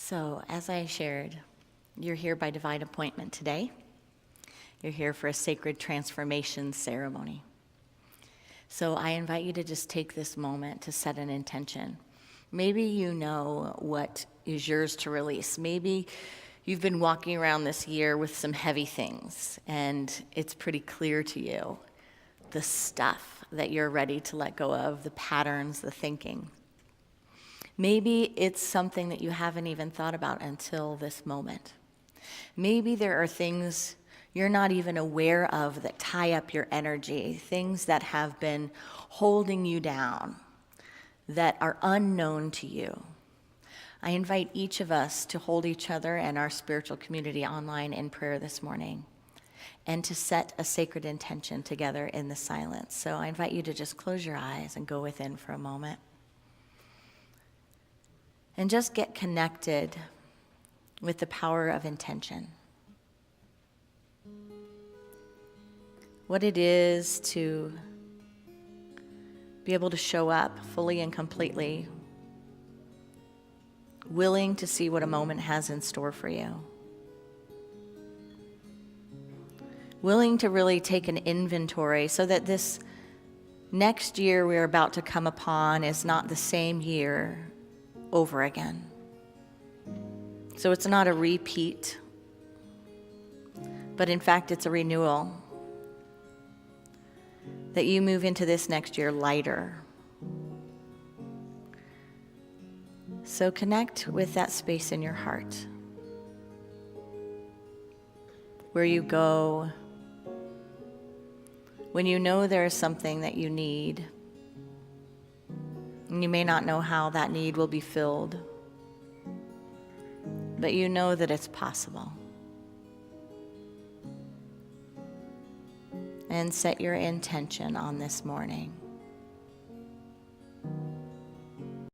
So, as I shared, you're here by divine appointment today. You're here for a sacred transformation ceremony. So I invite you to just take this moment to set an intention. Maybe you know what is yours to release. Maybe you've been walking around this year with some heavy things, and it's pretty clear to you the stuff that you're ready to let go of, the patterns, the thinking. Maybe it's something that you haven't even thought about until this moment. Maybe there are things you're not even aware of that tie up your energy, things that have been holding you down, that are unknown to you. I invite each of us to hold each other and our spiritual community online in prayer this morning and to set a sacred intention together in the silence. So I invite you to just close your eyes and go within for a moment. And just get connected with the power of intention. What it is to be able to show up fully and completely, willing to see what a moment has in store for you. Willing to really take an inventory so that this next year we're about to come upon is not the same year over again. So it's not a repeat, but in fact it's a renewal. That you move into this next year lighter. So connect with that space in your heart where you go when you know there is something that you need. And you may not know how that need will be filled, but you know that it's possible. And set your intention on this morning.